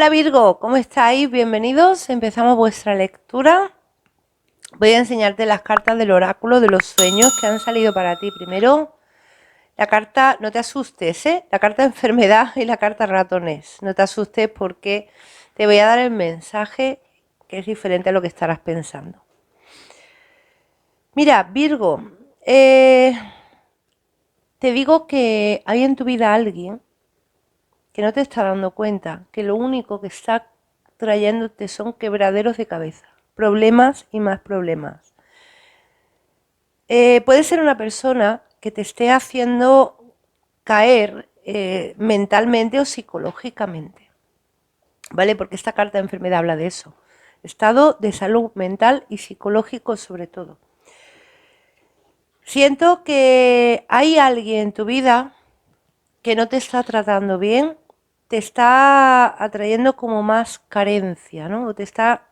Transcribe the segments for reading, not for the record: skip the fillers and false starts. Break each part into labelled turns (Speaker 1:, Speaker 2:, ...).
Speaker 1: Hola Virgo, ¿cómo estáis? Bienvenidos. Empezamos vuestra lectura. Voy a enseñarte las cartas del oráculo de los sueños que han salido para ti. Primero, la carta, no te asustes, la carta enfermedad y la carta ratones. No te asustes porque te voy a dar el mensaje que es diferente a lo que estarás pensando. Mira, Virgo, te digo que hay en tu vida alguien que no te está dando cuenta, que lo único que está trayéndote son quebraderos de cabeza, problemas y más problemas. Puede ser una persona que te esté haciendo caer mentalmente o psicológicamente, ¿vale? Porque esta carta de enfermedad habla de eso. Estado de salud mental y psicológico sobre todo. Siento que hay alguien en tu vida que no te está tratando bien, te está atrayendo como más carencia, ¿no? O te está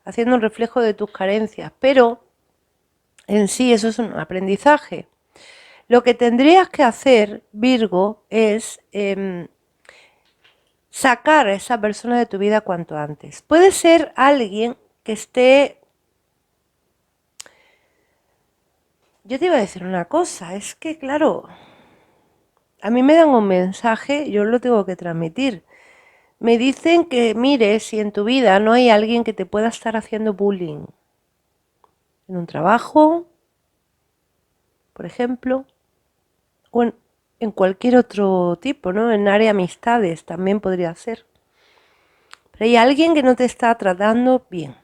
Speaker 1: haciendo un reflejo de tus carencias, pero en sí eso es un aprendizaje. Lo que tendrías que hacer, Virgo, es sacar a esa persona de tu vida cuanto antes. Puede ser alguien que esté... Yo te iba a decir una cosa, es que claro, a mí me dan un mensaje, yo lo tengo que transmitir. Me dicen que mires si en tu vida no hay alguien que te pueda estar haciendo bullying. En un trabajo, por ejemplo, o en cualquier otro tipo, ¿no? En área de amistades también podría ser. Pero hay alguien que no te está tratando bien,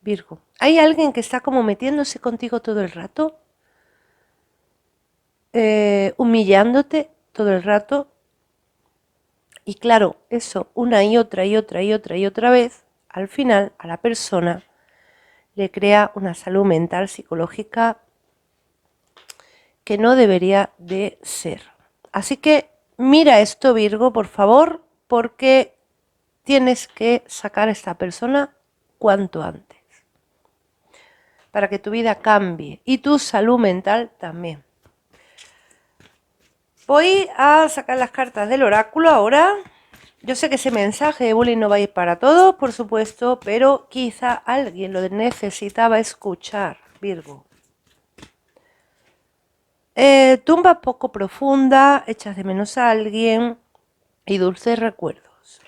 Speaker 1: Virgo. Hay alguien que está como metiéndose contigo todo el rato, humillándote todo el rato. Y claro, eso una y otra y otra y otra y otra vez, al final a la persona le crea una salud mental, psicológica que no debería de ser. Así que mira esto, Virgo, por favor, porque tienes que sacar a esta persona cuanto antes, para que tu vida cambie y tu salud mental también. Voy a sacar las cartas del oráculo ahora. Yo sé que ese mensaje de bullying no va a ir para todos, por supuesto, pero quizá alguien lo necesitaba escuchar, Virgo. Tumba poco profunda, echas de menos a alguien y dulces recuerdos.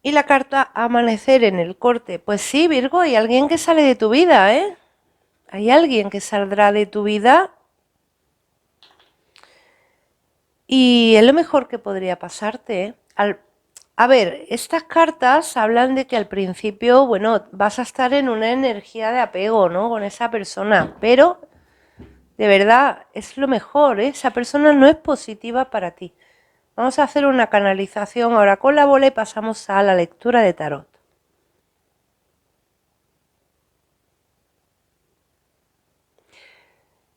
Speaker 1: Y la carta amanecer en el corte. Pues sí, Virgo, hay alguien que sale de tu vida, ¿eh? Hay alguien que saldrá de tu vida y es lo mejor que podría pasarte, ¿eh? A ver, estas cartas hablan de que al principio, bueno, vas a estar en una energía de apego, ¿no? Con esa persona, pero de verdad es lo mejor, ¿eh? Esa persona no es positiva para ti. Vamos a hacer una canalización ahora con la bola y pasamos a la lectura de tarot.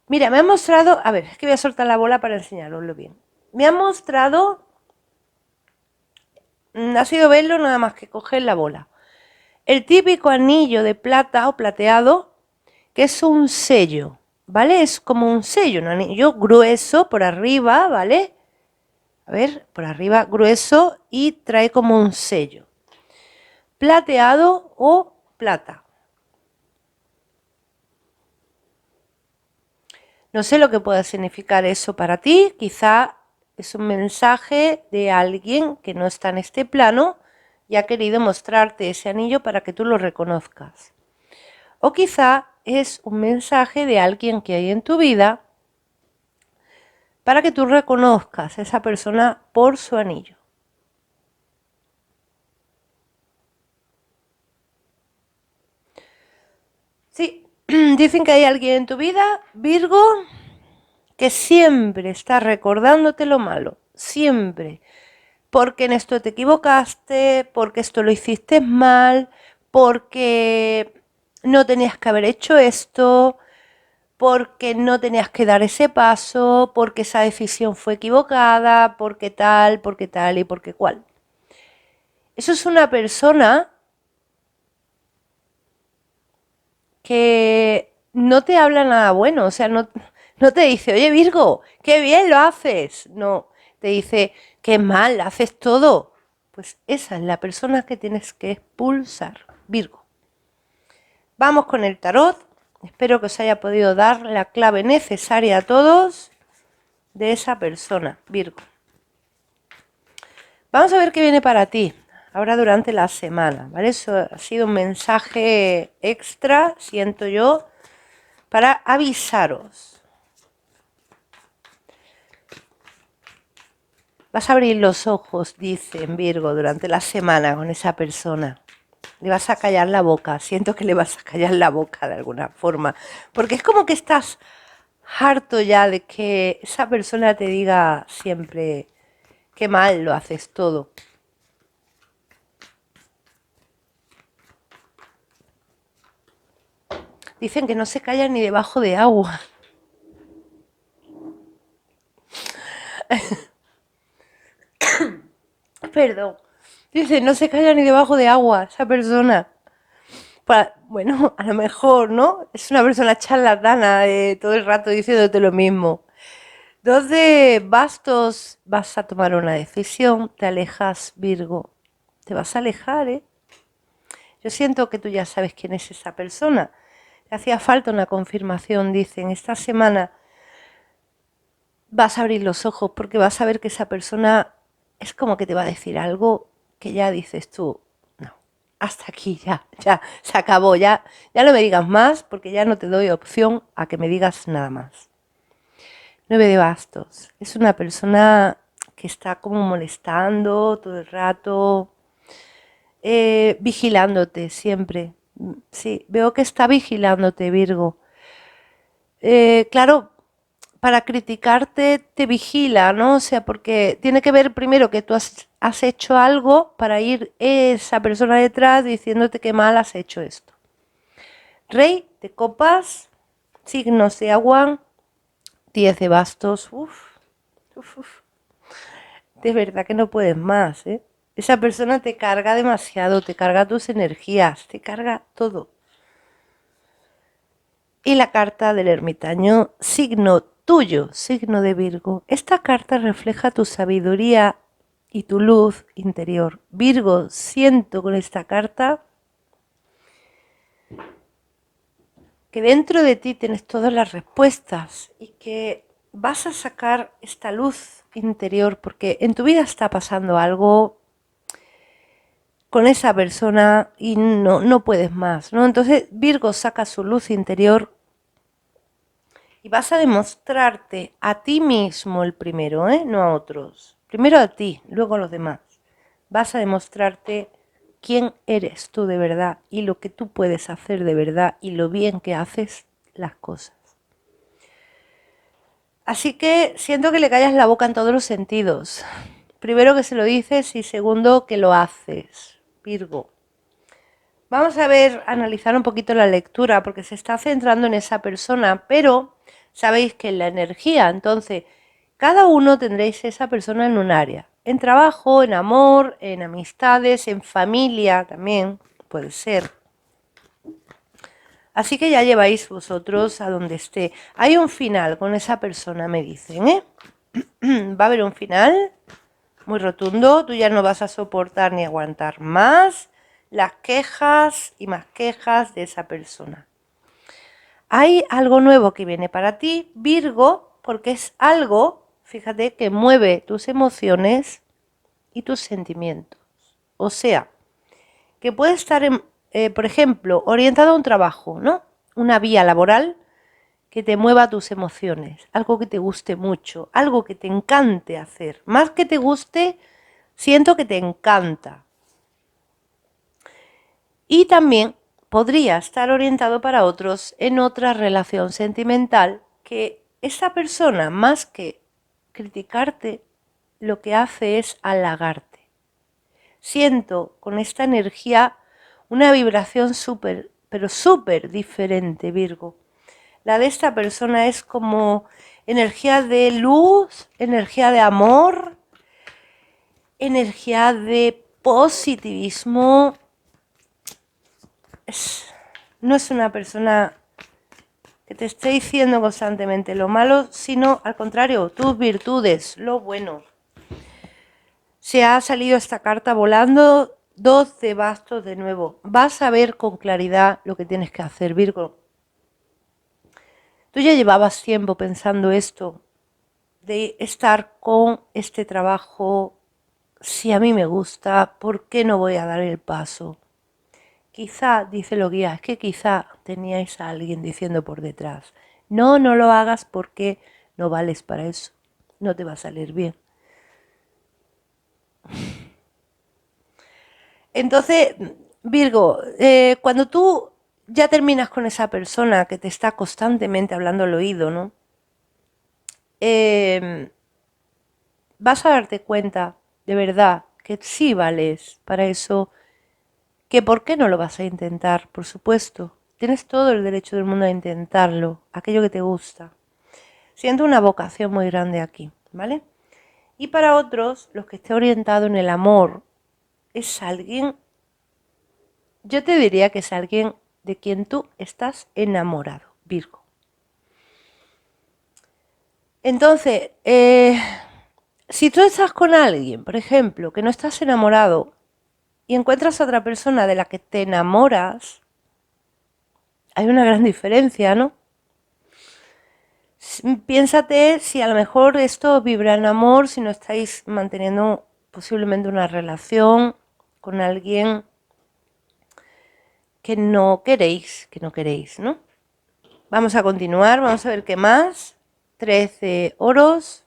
Speaker 1: Mira, me ha mostrado, a ver, es que voy a soltar la bola para enseñaroslo bien. Me ha mostrado, ha sido verlo nada más que coger la bola. El típico anillo de plata o plateado, que es un sello, ¿vale? Es como un sello, un anillo grueso por arriba, ¿vale? A ver, por arriba grueso y trae como un sello. Plateado o plata. No sé lo que pueda significar eso para ti, quizá es un mensaje de alguien que no está en este plano y ha querido mostrarte ese anillo para que tú lo reconozcas. O quizá es un mensaje de alguien que hay en tu vida para que tú reconozcas a esa persona por su anillo. Sí, dicen que hay alguien en tu vida, Virgo, que siempre está recordándote lo malo, siempre. Porque en esto te equivocaste, porque esto lo hiciste mal, porque no tenías que haber hecho esto, porque no tenías que dar ese paso, porque esa decisión fue equivocada, porque tal y porque cual. Eso es una persona que no te habla nada bueno, o sea, no te dice, oye Virgo, qué bien lo haces. No, te dice, qué mal, haces todo. pues esa es la persona que tienes que expulsar, Virgo. Vamos con el tarot. Espero que os haya podido dar la clave necesaria a todos de esa persona, Virgo. Vamos a ver qué viene para ti ahora durante la semana, ¿vale? Eso ha sido un mensaje extra, siento yo, para avisaros. Vas a abrir los ojos, dice en Virgo, durante la semana con esa persona. Le vas a callar la boca, siento que le vas a callar la boca de alguna forma, porque es como que estás harto ya de que esa persona te diga siempre qué mal lo haces todo. Dicen que no se callan ni debajo de agua. Perdón. Dicen, no se calla ni debajo de agua esa persona. Bueno, a lo mejor, ¿no? Es una persona charlatana todo el rato diciéndote lo mismo. 2 de bastos, vas a tomar una decisión, te alejas, Virgo. Te vas a alejar, ¿eh? Yo siento que tú ya sabes quién es esa persona. Te hacía falta una confirmación, dicen. Esta semana vas a abrir los ojos porque vas a ver que esa persona es como que te va a decir algo que ya dices tú, no, hasta aquí ya, se acabó, ya no me digas más porque ya no te doy opción a que me digas nada más. 9 de bastos, es una persona que está como molestando todo el rato, vigilándote siempre. Sí, veo que está vigilándote, Virgo. Claro, para criticarte te vigila, ¿no? O sea, porque tiene que ver primero que tú has hecho algo para ir esa persona detrás diciéndote que mal has hecho esto. Rey de copas, signos de agua, 10 de bastos, uf. De verdad que no puedes más, ¿eh? Esa persona te carga demasiado, te carga tus energías, te carga todo. Y la carta del ermitaño, signo tuyo, signo de Virgo. Esta carta refleja tu sabiduría y tu luz interior. Virgo, siento con esta carta que dentro de ti tienes todas las respuestas y que vas a sacar esta luz interior porque en tu vida está pasando algo con esa persona y no puedes más, ¿no? Entonces Virgo saca su luz interior y vas a demostrarte a ti mismo el primero, no a otros. Primero a ti, luego a los demás. Vas a demostrarte quién eres tú de verdad y lo que tú puedes hacer de verdad y lo bien que haces las cosas. Así que siento que le callas la boca en todos los sentidos. Primero que se lo dices y segundo que lo haces, Virgo. Vamos a ver, analizar un poquito la lectura porque se está centrando en esa persona, pero sabéis que en la energía, entonces, cada uno tendréis esa persona en un área. En trabajo, en amor, en amistades, en familia también, puede ser. Así que ya lleváis vosotros a donde esté. Hay un final con esa persona, me dicen, ¿eh? Va a haber un final muy rotundo, tú ya no vas a soportar ni aguantar más las quejas y más quejas de esa persona. Hay algo nuevo que viene para ti, Virgo, porque es algo, fíjate, que mueve tus emociones y tus sentimientos. O sea, que puede estar, por ejemplo, orientado a un trabajo, ¿no? Una vía laboral que te mueva tus emociones, algo que te guste mucho, algo que te encante hacer. Más que te guste, siento que te encanta. Y también podría estar orientado para otros en otra relación sentimental que esa persona, más que criticarte, lo que hace es halagarte. Siento con esta energía una vibración súper, pero súper diferente, Virgo. La de esta persona es como energía de luz, energía de amor, energía de positivismo. No es una persona que te esté diciendo constantemente lo malo, sino al contrario, tus virtudes, lo bueno. Se ha salido esta carta volando, 2 de bastos de nuevo. Vas a ver con claridad lo que tienes que hacer, Virgo. Tú ya llevabas tiempo pensando esto, de estar con este trabajo. Si a mí me gusta, ¿por qué no voy a dar el paso? Quizá, dice lo guía, es que quizá teníais a alguien diciendo por detrás, no, no lo hagas porque no vales para eso, no te va a salir bien. Entonces, Virgo, cuando tú ya terminas con esa persona que te está constantemente hablando al oído, ¿no? Eh, vas a darte cuenta de verdad que sí vales para eso, que por qué no lo vas a intentar, por supuesto. Tienes todo el derecho del mundo a intentarlo, aquello que te gusta. Siento una vocación muy grande aquí, ¿vale? Y para otros, los que esté orientado en el amor, es alguien, yo te diría que es alguien de quien tú estás enamorado, Virgo. Entonces, si tú estás con alguien, por ejemplo, que no estás enamorado y encuentras a otra persona de la que te enamoras, hay una gran diferencia, ¿no? Piénsate si a lo mejor esto vibra en amor, si no estáis manteniendo posiblemente una relación con alguien que no queréis, ¿no? Vamos a continuar, vamos a ver qué más. 13 oros.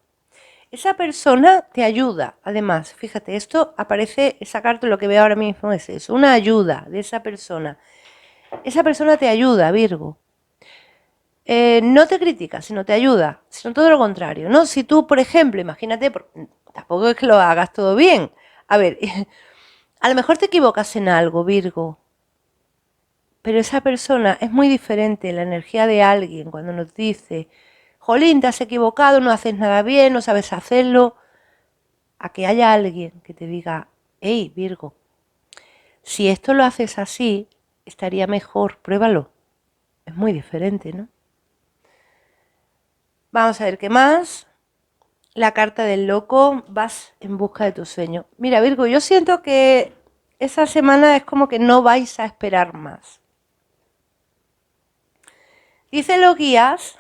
Speaker 1: Esa persona te ayuda, además, fíjate, esto aparece, esa carta, lo que veo ahora mismo es eso, una ayuda de esa persona. Esa persona te ayuda, Virgo. No te critica, sino te ayuda, sino todo lo contrario, ¿no? Si tú, por ejemplo, imagínate, tampoco es que lo hagas todo bien. A ver, a lo mejor te equivocas en algo, Virgo, pero esa persona es muy diferente, la energía de alguien cuando nos dice, jolín, te has equivocado, no haces nada bien, no sabes hacerlo, a que haya alguien que te diga, hey, Virgo, si esto lo haces así, estaría mejor, pruébalo. Es muy diferente, ¿no? Vamos a ver qué más. La carta del loco, vas en busca de tu sueño. Mira, Virgo, yo siento que esa semana es como que no vais a esperar más. Dicen los guías,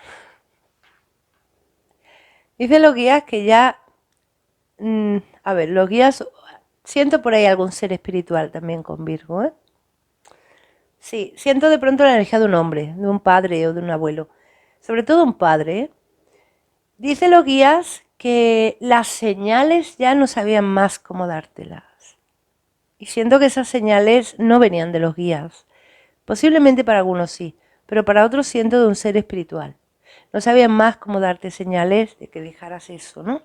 Speaker 1: que ya, a ver, los guías, siento por ahí algún ser espiritual también con Virgo, ¿eh? Sí, siento de pronto la energía de un hombre, de un padre o de un abuelo. Sobre todo un padre, ¿eh? Dicen los guías que las señales ya no sabían más cómo dártelas. Y siento que esas señales no venían de los guías. Posiblemente para algunos sí, pero para otros siento de un ser espiritual. No sabían más cómo darte señales de que dejaras eso, ¿no?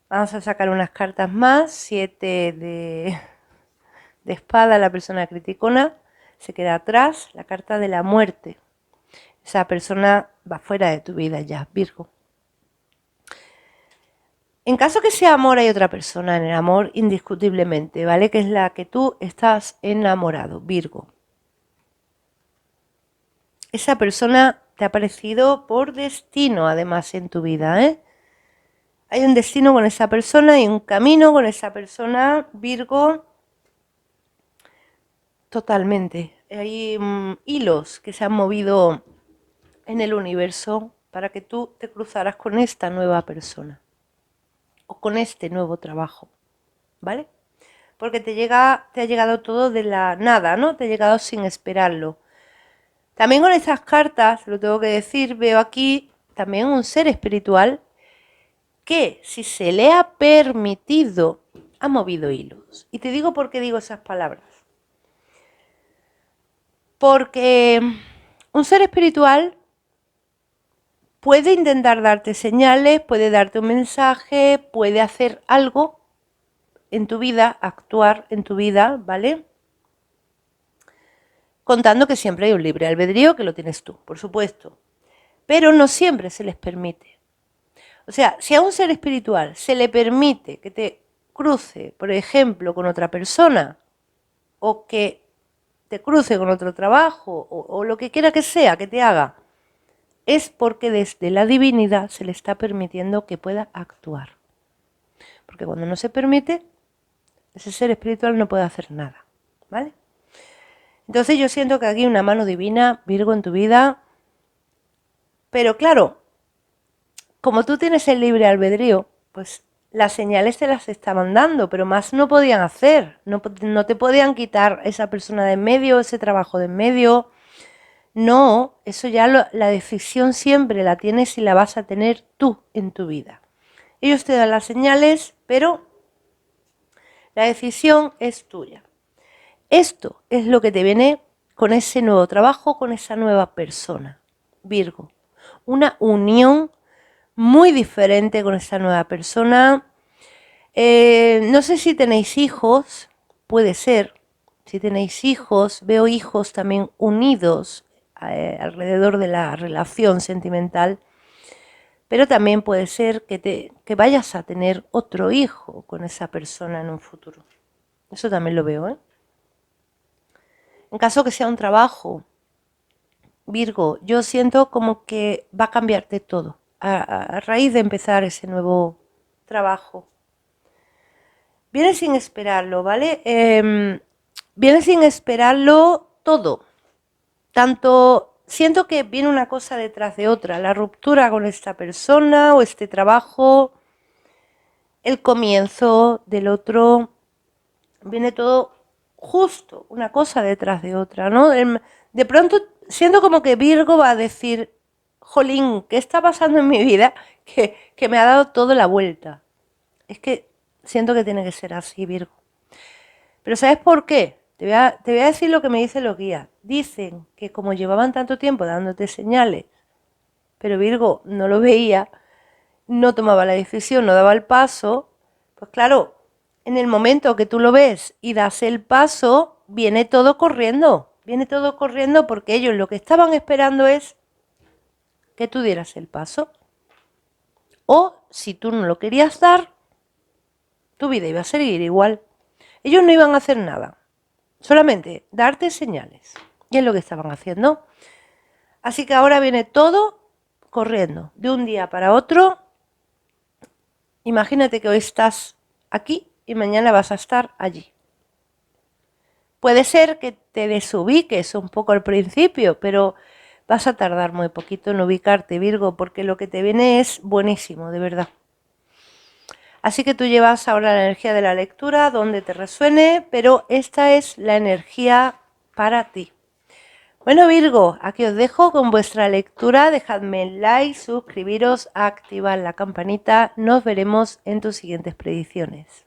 Speaker 1: Vamos a sacar unas cartas más. 7 de espada, la persona criticona. Se queda atrás, la carta de la muerte. Esa persona va fuera de tu vida ya, Virgo. En caso que sea amor, hay otra persona en el amor indiscutiblemente, ¿vale? Que es la que tú estás enamorado, Virgo. Esa persona te ha aparecido por destino, además, en tu vida, ¿eh? Hay un destino con esa persona y un camino con esa persona, Virgo, totalmente. Hay hilos que se han movido en el universo para que tú te cruzaras con esta nueva persona o con este nuevo trabajo, ¿vale? Porque te ha llegado todo de la nada, ¿no? Te ha llegado sin esperarlo. También con estas cartas, lo tengo que decir, veo aquí también un ser espiritual que, si se le ha permitido, ha movido hilos. Y te digo por qué digo esas palabras. Porque un ser espiritual puede intentar darte señales, puede darte un mensaje, puede hacer algo en tu vida, actuar en tu vida, ¿vale? Contando que siempre hay un libre albedrío, que lo tienes tú, por supuesto. Pero no siempre se les permite. O sea, si a un ser espiritual se le permite que te cruce, por ejemplo, con otra persona, o que te cruce con otro trabajo, o lo que quiera que sea que te haga, es porque desde la divinidad se le está permitiendo que pueda actuar. porque cuando no se permite, ese ser espiritual no puede hacer nada, ¿vale? Entonces yo siento que aquí hay una mano divina, Virgo, en tu vida, pero claro, como tú tienes el libre albedrío, pues las señales te las estaban dando, pero más no podían hacer, no te podían quitar esa persona de en medio, ese trabajo de en medio. No, eso ya la decisión siempre la tienes y la vas a tener tú en tu vida. Ellos te dan las señales, pero la decisión es tuya. Esto es lo que te viene con ese nuevo trabajo, con esa nueva persona, Virgo. Una unión muy diferente con esa nueva persona. No sé si tenéis hijos, puede ser. Si tenéis hijos, veo hijos también unidos alrededor de la relación sentimental, pero también puede ser que vayas a tener otro hijo con esa persona en un futuro. Eso también lo veo, ¿eh? En caso que sea un trabajo, Virgo, yo siento como que va a cambiarte todo a raíz de empezar ese nuevo trabajo. Viene sin esperarlo, ¿vale? Viene sin esperarlo todo. Tanto siento que viene una cosa detrás de otra, la ruptura con esta persona o este trabajo, el comienzo del otro, viene todo justo, una cosa detrás de otra, ¿no? De pronto siento como que Virgo va a decir, jolín, ¿qué está pasando en mi vida? Que me ha dado toda la vuelta. Es que siento que tiene que ser así, Virgo. Pero ¿sabes por qué? Te voy a decir lo que me dicen los guías. Dicen que como llevaban tanto tiempo dándote señales, pero Virgo no lo veía, no tomaba la decisión, no daba el paso, pues claro, en el momento que tú lo ves y das el paso, viene todo corriendo porque ellos lo que estaban esperando es que tú dieras el paso. O si tú no lo querías dar, tu vida iba a seguir igual. Ellos no iban a hacer nada, solamente darte señales. Y es lo que estaban haciendo. Así que ahora viene todo corriendo, de un día para otro. Imagínate que hoy estás aquí y mañana vas a estar allí. Puede ser que te desubiques un poco al principio, pero vas a tardar muy poquito en ubicarte, Virgo, porque lo que te viene es buenísimo, de verdad. Así que tú llevas ahora la energía de la lectura donde te resuene, pero esta es la energía para ti. Bueno, Virgo, aquí os dejo con vuestra lectura. Dejadme el like, suscribiros, activar la campanita. Nos veremos en tus siguientes predicciones.